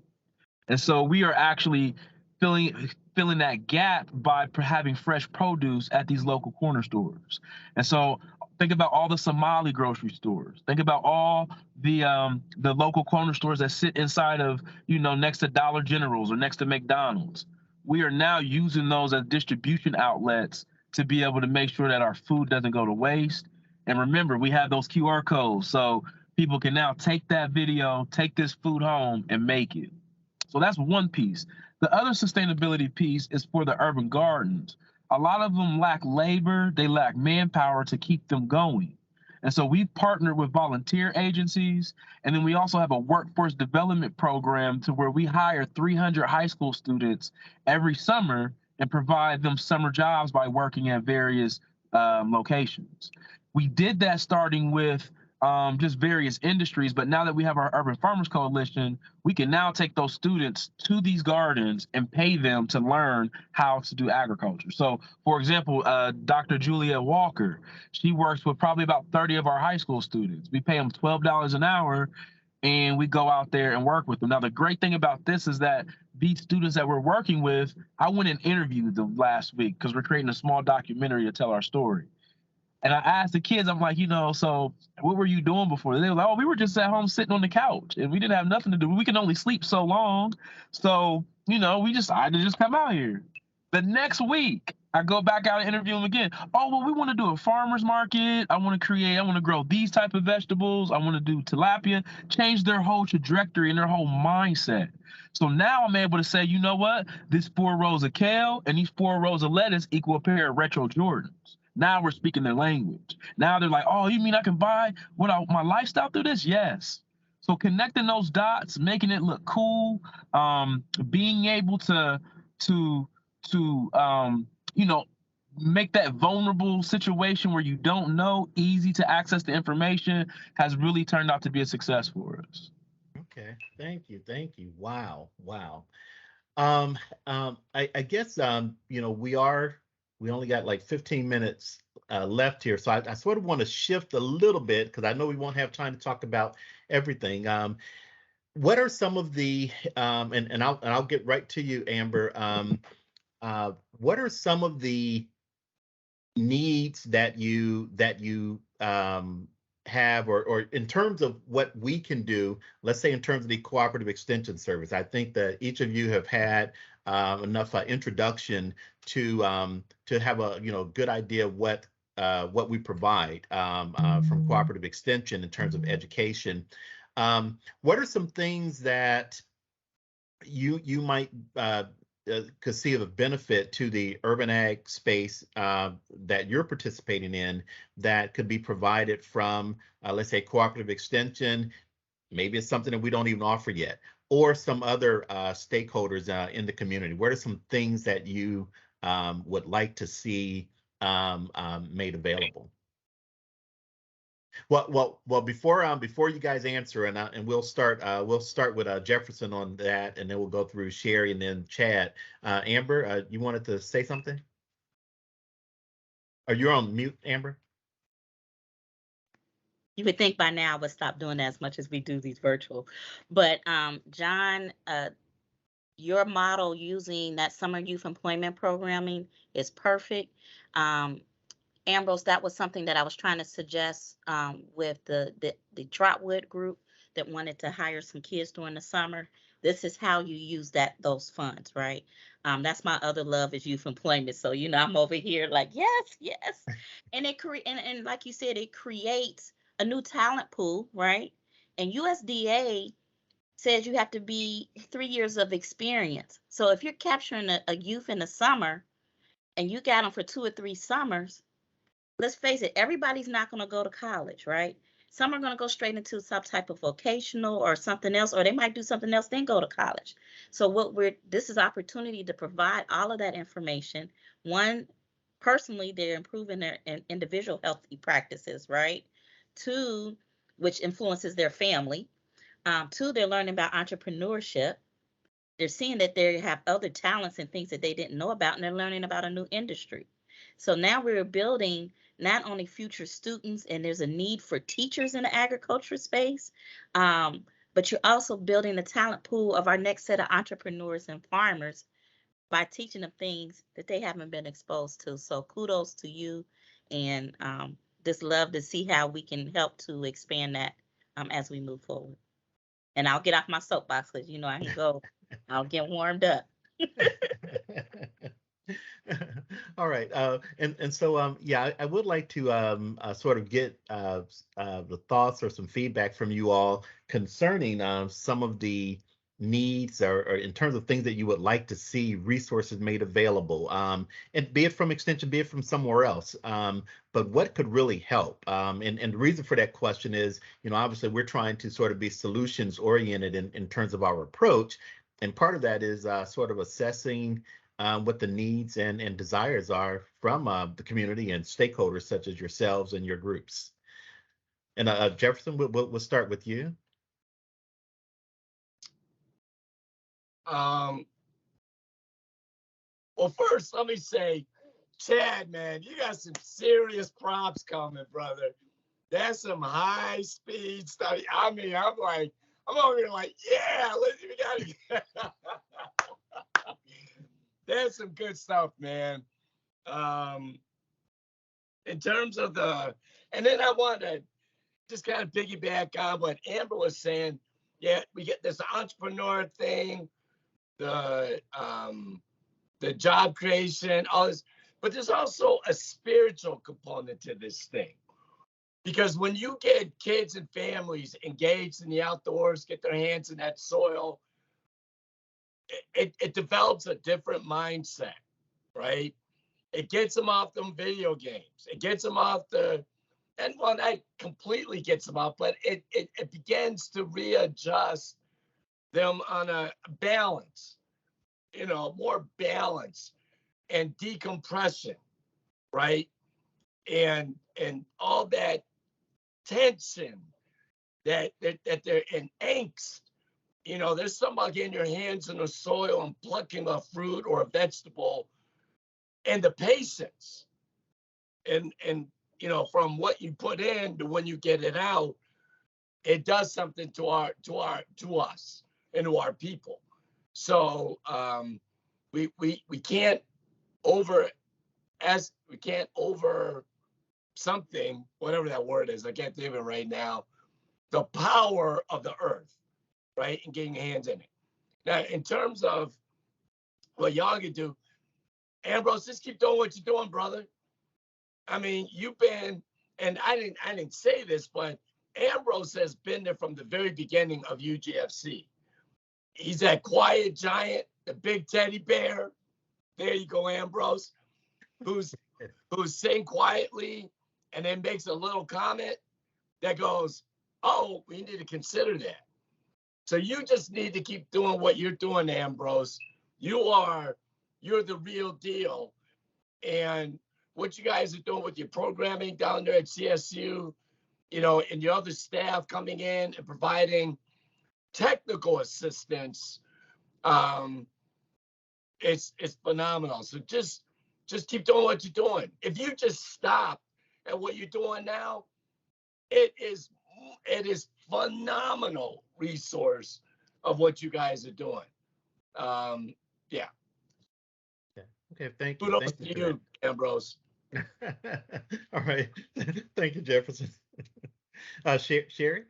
And so we are actually filling that gap by having fresh produce at these local corner stores. And so think about all the Somali grocery stores. Think about all the local corner stores that sit inside of, next to Dollar Generals or next to McDonald's. We are now using those as distribution outlets to be able to make sure that our food doesn't go to waste. And remember, we have those QR codes, so people can now take that video, take this food home, and make it. So that's one piece. The other sustainability piece is for the urban gardens. A lot of them lack labor, they lack manpower to keep them going. And so we've partnered with volunteer agencies, and then we also have a workforce development program to where we hire 300 high school students every summer and provide them summer jobs by working at various locations. We did that starting with just various industries, but now that we have our Urban Farmers Coalition, we can now take those students to these gardens and pay them to learn how to do agriculture. So, for example, Dr. Julia Walker, she works with probably about 30 of our high school students. We pay them $12 an hour, and we go out there and work with them. Now, the great thing about this is that these students that we're working with, I went and interviewed them last week because we're creating a small documentary to tell our story. And I asked the kids, I'm like, so what were you doing before? They were like, we were just at home sitting on the couch and we didn't have nothing to do. We can only sleep so long. So, we decided to just come out here. The next week, I go back out and interview them again. Oh, well, we want to do a farmer's market. I want to grow these type of vegetables. I want to do tilapia, change their whole trajectory and their whole mindset. So now I'm able to say, you know what? This 4 rows of kale and these 4 rows of lettuce equal a pair of retro Jordans. Now we're speaking their language. Now they're like, oh, you mean I can buy my lifestyle through this? Yes. So connecting those dots, making it look cool, being able to make that vulnerable situation where you don't know easy to access the information has really turned out to be a success for us. Okay, thank you. Wow. I guess we only got like 15 minutes left here, so I sort of want to shift a little bit because I know we won't have time to talk about everything. What are some of the and I'll get right to you, Amber. What are some of the needs that you have, or in terms of what we can do, let's say in terms of the cooperative extension service? I think that each of you have had enough introduction to have a good idea of what what we provide from Cooperative Extension in terms of education. What are some things that you might could see of a benefit to the urban ag space that you're participating in that could be provided from, let's say, Cooperative Extension? Maybe it's something that we don't even offer yet, or some other stakeholders in the community. What are some things that you would like to see made available? Well. Before you guys answer, and we'll start with Jefferson on that, and then we'll go through Sherry and then Chad. Amber, you wanted to say something? Are you on mute, Amber? You would think by now I would stop doing that as much as we do these virtual. But John, your model using that summer youth employment programming is perfect. Ambrose, that was something that I was trying to suggest with the Trotwood group that wanted to hire some kids during the summer. This is how you use those funds, right? That's my other love is youth employment. So, I'm over here like, yes. And and like you said, it creates a new talent pool, right? And USDA says you have to be 3 years of experience. So if you're capturing a youth in the summer and you got them for 2 or 3 summers, let's face it, everybody's not going to go to college, right? Some are going to go straight into some type of vocational or something else, or they might do something else, then go to college. So this is opportunity to provide all of that information. One, personally, they're improving their individual healthy practices, right? Two, which influences their family. Two, they're learning about entrepreneurship. They're seeing that they have other talents and things that they didn't know about, and they're learning about a new industry. So now we're building not only future students, and there's a need for teachers in the agriculture space, but you're also building the talent pool of our next set of entrepreneurs and farmers by teaching them things that they haven't been exposed to. So kudos to you, and just love to see how we can help to expand that as we move forward. And I'll get off my soapbox because I can go. I'll get warmed up. All right. And so, yeah, I would like to sort of get the thoughts or some feedback from you all concerning some of the needs or in terms of things that you would like to see resources made available, and be it from Extension, be it from somewhere else. But what could really help? And the reason for that question is, obviously we're trying to sort of be solutions oriented in terms of our approach. And part of that is sort of assessing what the needs and desires are from the community and stakeholders such as yourselves and your groups. And Jefferson, we'll start with you. Well, first, let me say, Chad, man, you got some serious props coming, brother. That's some high speed stuff. I mean, I'm over here like, yeah, we got to. That's some good stuff, man. In terms of and then I want to just kind of piggyback on what Amber was saying. Yeah, we get this entrepreneur thing, the job creation, all this, but there's also a spiritual component to this thing. Because when you get kids and families engaged in the outdoors, get their hands in that soil, it develops a different mindset, right? It gets them off them video games. It gets them off and well, that completely gets them off, but it begins to readjust them on a balance, more balance and decompression, right? And all that tension that they're in angst. There's something about getting your hands in the soil and plucking a fruit or a vegetable, and the patience, and from what you put in to when you get it out, it does something to us and to our people. So we can't over something, whatever that word is. I can't think of it right now. The power of the earth, right, and getting your hands in it. Now, in terms of what y'all can do, Ambrose, just keep doing what you're doing, brother. I mean, you've been, and I didn't say this, but Ambrose has been there from the very beginning of UGFC. He's that quiet giant, the big teddy bear. There you go, Ambrose, who's sitting quietly and then makes a little comment that goes, "Oh, we need to consider that." So you just need to keep doing what you're doing, Ambrose. You're the real deal. And what you guys are doing with your programming down there at CSU, and your other staff coming in and providing technical assistance, it's phenomenal. So just keep doing what you're doing. If you just stop at what you're doing now, it is phenomenal resource of what you guys are doing. Yeah. Okay, thank you. Kudos Thank you to for you, Ambrose. that. All right. Thank you, Jefferson. Sherry?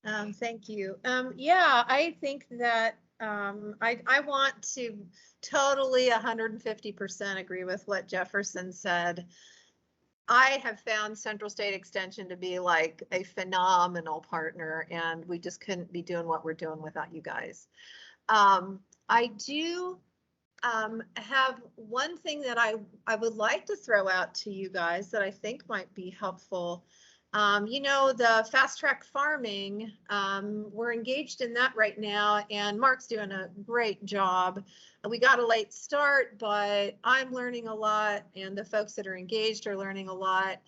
Thank you. Yeah, I think that I want to totally 150% agree with what Jefferson said. I have found Central State Extension to be like a phenomenal partner, and we just couldn't be doing what we're doing without you guys. I do have one thing that I would like to throw out to you guys that I think might be helpful. The fast track farming, we're engaged in that right now, and Mark's doing a great job. We got a late start, but I'm learning a lot, and the folks that are engaged are learning a lot.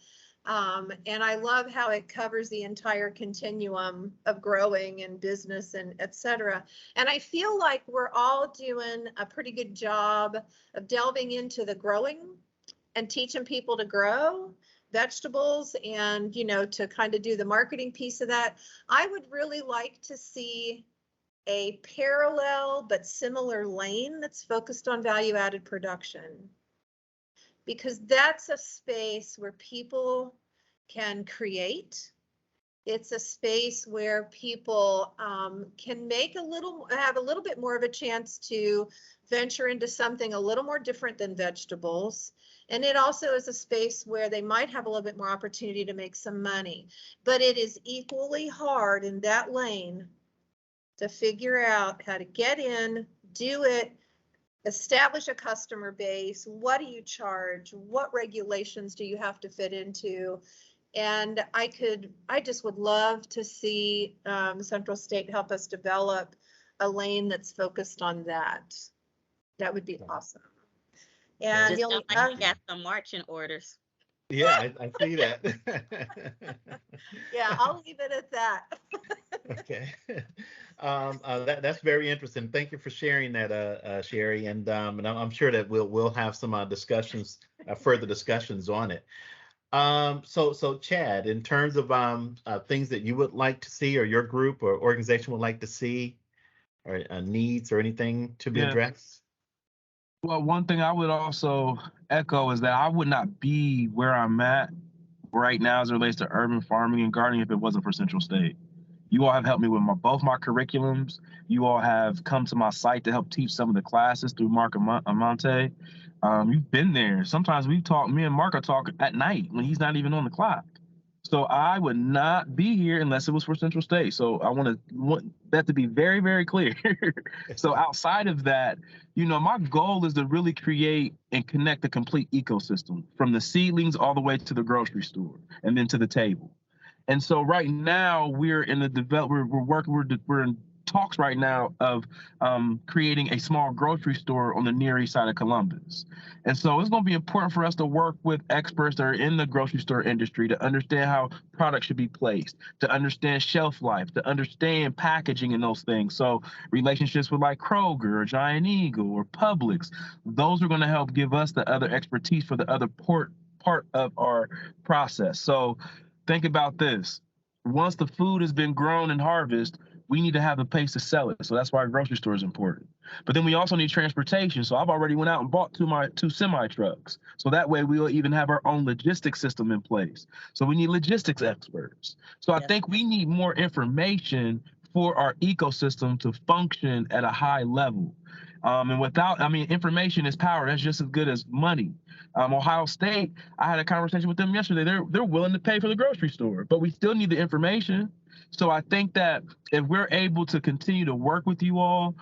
And I love how it covers the entire continuum of growing and business and et cetera. And I feel like we're all doing a pretty good job of delving into the growing and teaching people to grow vegetables and, to kind of do the marketing piece of that. I would really like to see a parallel but similar lane that's focused on value-added production, because that's a space where people can create. It's a space where people can have a little bit more of a chance to venture into something a little more different than vegetables. And it also is a space where they might have a little bit more opportunity to make some money. But it is equally hard in that lane to figure out how to get in, do it, establish a customer base. What do you charge? What regulations do you have to fit into? And I just would love to see Central State help us develop a lane that's focused on that. That would be awesome. And Just sounds like you got some marching orders. Yeah, I see that. Yeah, I'll leave it at that. Okay. That's very interesting. Thank you for sharing that, Sherry. And I'm sure that we'll have some discussions, further discussions on it. So Chad, in terms of things that you would like to see, or your group or organization would like to see, or needs or anything to be addressed? Well, one thing I would also echo is that I would not be where I'm at right now as it relates to urban farming and gardening if it wasn't for Central State. You all have helped me with both my curriculums. You all have come to my site to help teach some of the classes through Mark Amante. You've been there. Sometimes me and Mark are talking at night when he's not even on the clock. So I would not be here unless it was for Central State. So I want that to be very, very clear. So outside of that, my goal is to really create and connect a complete ecosystem from the seedlings all the way to the grocery store and then to the table. And so right now we're in we're in talks right now of creating a small grocery store on the Near East side of Columbus. And so it's going to be important for us to work with experts that are in the grocery store industry to understand how products should be placed, to understand shelf life, to understand packaging and those things. So relationships with like Kroger or Giant Eagle or Publix, those are going to help give us the other expertise for the other part of our process. So think about this. Once the food has been grown and harvested, we need to have a place to sell it. So that's why a grocery store is important. But then we also need transportation. So I've already went out and bought two semi trucks. So that way we'll even have our own logistics system in place. So we need logistics experts. So I think we need more information for our ecosystem to function at a high level. And without, I mean, information is power. That's just as good as money. Ohio State, I had a conversation with them yesterday. They're willing to pay for the grocery store, but we still need the information. So I think that if we're able to continue to work with you all,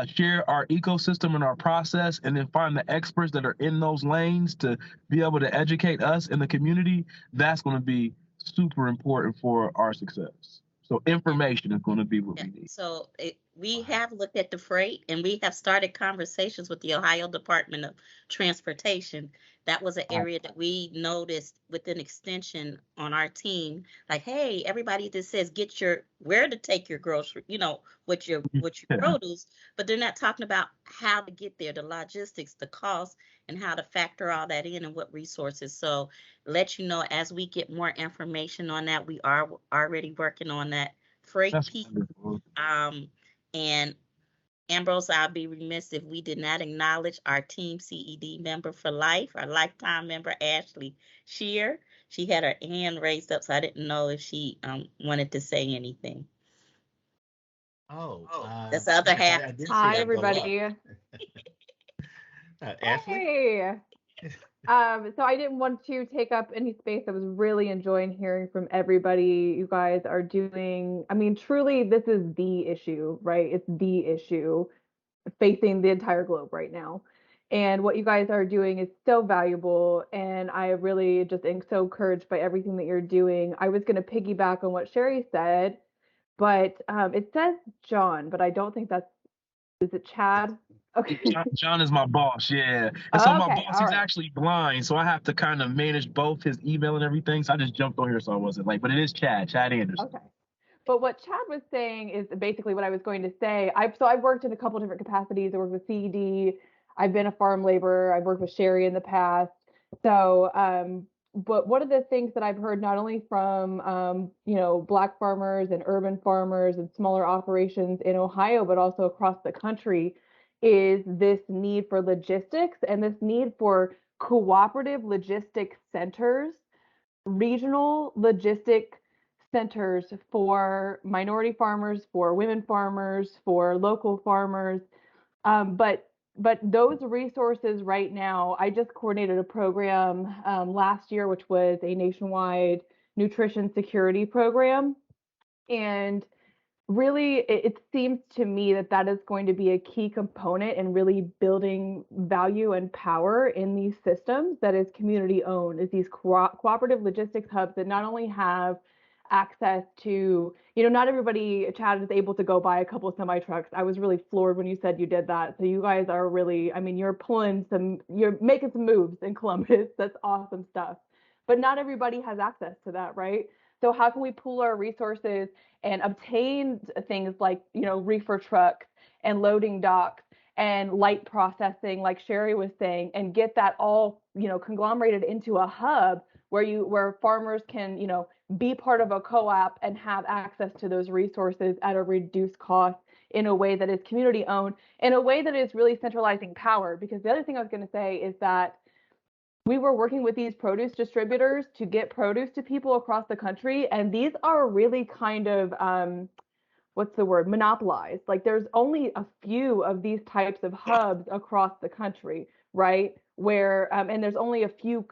share our ecosystem and our process, and then find the experts that are in those lanes to be able to educate us in the community, that's going to be super important for our success. So information is going to be what we need. So we have looked at the freight, and we have started conversations with the Ohio Department of Transportation. That was an area that we noticed with an extension on our team. Like, hey, everybody that says get where to take your grocery, what your produce, but they're not talking about how to get there, the logistics, the cost, and how to factor all that in and what resources. So let you know, as we get more information on that, we are already working on that freight piece. And Ambrose, I'll be remiss if we did not acknowledge our Team CED member for life, our lifetime member, Ashley Shear. She had her hand raised up, so I didn't know if she wanted to say anything. That's the other half. Hi, everybody. Ashley? Hey. So I didn't want to take up any space. I was really enjoying hearing from everybody. You guys are doing, I mean, truly, this is the issue, right? It's the issue facing the entire globe right now. And what you guys are doing is so valuable. And I really just am so encouraged by everything that you're doing. I was going to piggyback on what Sherry said, but it says John, but I don't think is it Chad? Okay. John is my boss, yeah. And so my boss, he's right. actually blind, so I have to kind of manage both his email and everything. So I just jumped on here so I wasn't late. But it is Chad Anderson. Okay. But what Chad was saying is basically what I was going to say. I've worked in a couple different capacities. I worked with CED. I've been a farm laborer. I've worked with Sherry in the past. So, but one of the things that I've heard not only from Black farmers and urban farmers and smaller operations in Ohio, but also across the country, is this need for logistics and this need for cooperative logistic centers, regional logistic centers for minority farmers, for women farmers, for local farmers. But those resources right now, I just coordinated a program last year, which was a nationwide nutrition security program. And really, it seems to me that is going to be a key component in really building value and power in these systems that is community owned, is these cooperative logistics hubs that not only have access to, not everybody, Chad, is able to go buy a couple of semi trucks. I was really floored when you said you did that. So you guys are really, I mean, you're making some moves in Columbus. That's awesome stuff. But not everybody has access to that, right? So how can we pool our resources and obtain things like, reefer trucks and loading docks and light processing, like Sherry was saying, and get that all, conglomerated into a hub where farmers can, be part of a co-op and have access to those resources at a reduced cost in a way that is community owned, in a way that is really centralizing power. Because the other thing I was going to say is that we were working with these produce distributors to get produce to people across the country. And these are really kind of, monopolized. Like there's only a few of these types of hubs across the country, right? Where, and there's only a few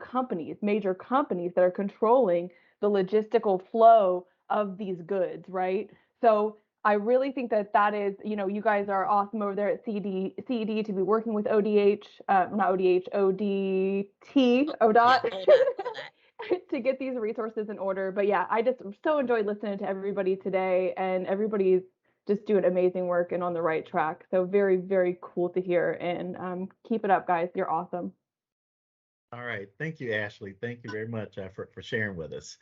major companies that are controlling the logistical flow of these goods, right? So I really think that is, you guys are awesome over there at CED to be working with ODT, ODOT, to get these resources in order. But yeah, I just so enjoyed listening to everybody today, and everybody's just doing amazing work and on the right track. So very, very cool to hear, and keep it up, guys. You're awesome. All right. Thank you, Ashley. Thank you very much for sharing with us.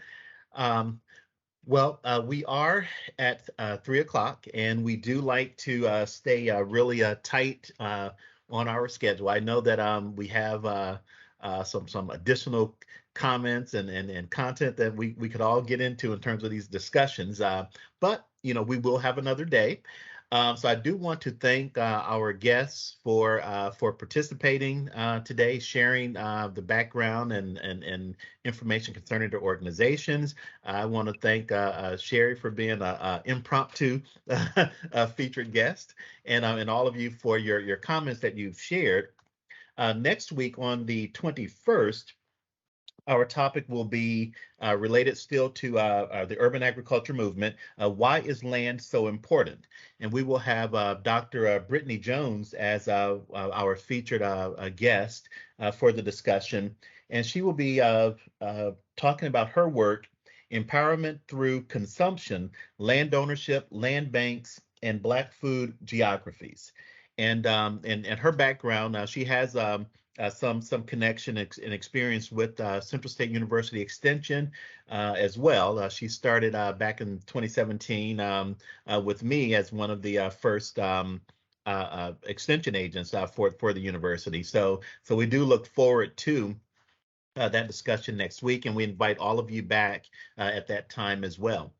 Well, we are at 3:00, and we do like to stay really tight on our schedule. I know that we have some additional comments and content that we could all get into in terms of these discussions, but we will have another day. So I do want to thank our guests for participating today, sharing the background and information concerning their organizations. I want to thank Sherry for being an impromptu featured guest, and all of you for your comments that you've shared. Next week on the 21st, our topic will be related still to the urban agriculture movement. Why is land so important? And we will have Dr. Brittany Jones as our featured guest for the discussion. And she will be talking about her work, empowerment through consumption, land ownership, land banks, and Black food geographies. And her background, she has some connection and experience with Central State University Extension as well. She started back in 2017 with me as one of the first extension agents for the university. So we do look forward to that discussion next week, and we invite all of you back at that time as well.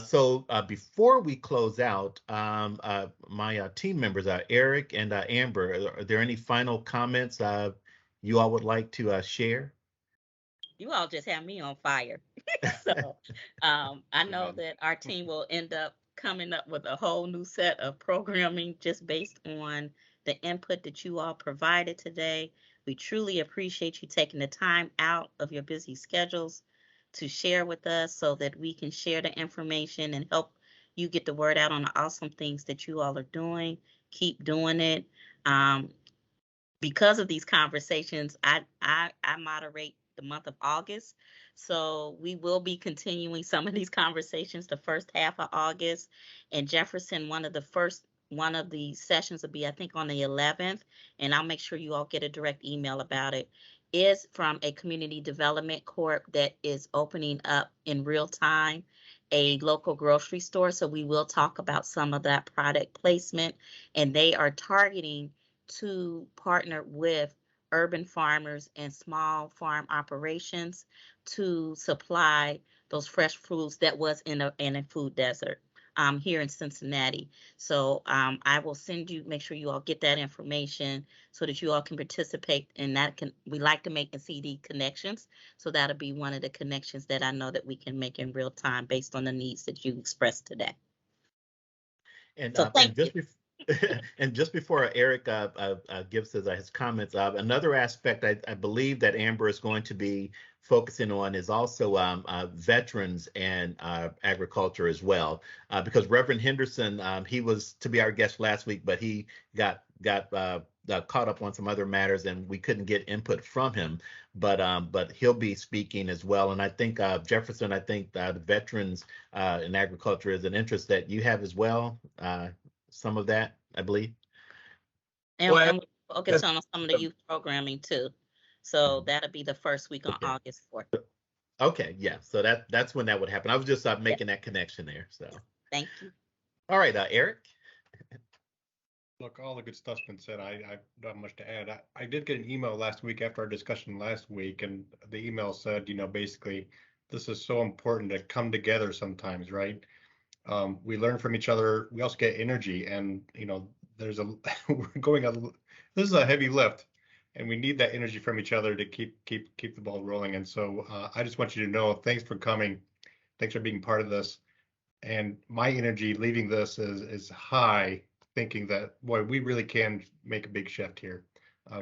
So before we close out, my team members, Eric and Amber, are there any final comments you all would like to share? You all just have me on fire. So I know that our team will end up coming up with a whole new set of programming just based on the input that you all provided today. We truly appreciate you taking the time out of your busy schedules to share with us so that we can share the information and help you get the word out on the awesome things that you all are doing. Keep doing it. Because of these conversations, I moderate the month of August. So we will be continuing some of these conversations the first half of August. And Jefferson, one of the sessions will be, I think, on the 11th, and I'll make sure you all get a direct email about it, is from a community development corp that is opening up in real time a local grocery store. So we will talk about some of that product placement, and they are targeting to partner with urban farmers and small farm operations to supply those fresh foods that was in a food desert here in Cincinnati. So I will make sure you all get that information so that you all can participate in that. We like to make CED connections. So that'll be one of the connections that I know that we can make in real time based on the needs that you expressed today. And, so thank you. And just before Eric gives his comments, another aspect I believe that Amber is going to be focusing on is also veterans and agriculture as well, because Reverend Henderson, he was to be our guest last week, but he got caught up on some other matters and we couldn't get input from him. But he'll be speaking as well. And I think Jefferson, the veterans in agriculture is an interest that you have as well. Some of that, I believe. And we focus on some of the youth programming too. So that'll be the first week on August 4th. Okay, yeah. So that's when that would happen. I was just making that connection there. So thank you. All right, Eric. Look, all the good stuff's been said. I don't have much to add. I did get an email last week after our discussion last week, and the email said, basically, this is so important to come together sometimes, right? We learn from each other. We also get energy, and there's this is a heavy lift, and we need that energy from each other to keep the ball rolling. And so I just want you to know, thanks for coming, thanks for being part of this. And my energy leaving this is high, thinking that, boy, we really can make a big shift here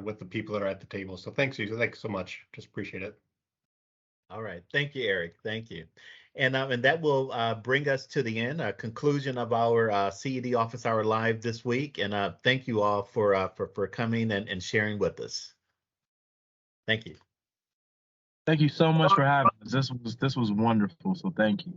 with the people that are at the table. So thanks so much. Just appreciate it. All right. Thank you, Eric. Thank you. And that will bring us to the end, conclusion of our CED Office Hour Live this week. And thank you all for coming and sharing with us. Thank you. Thank you so much for having us. This was wonderful. So thank you.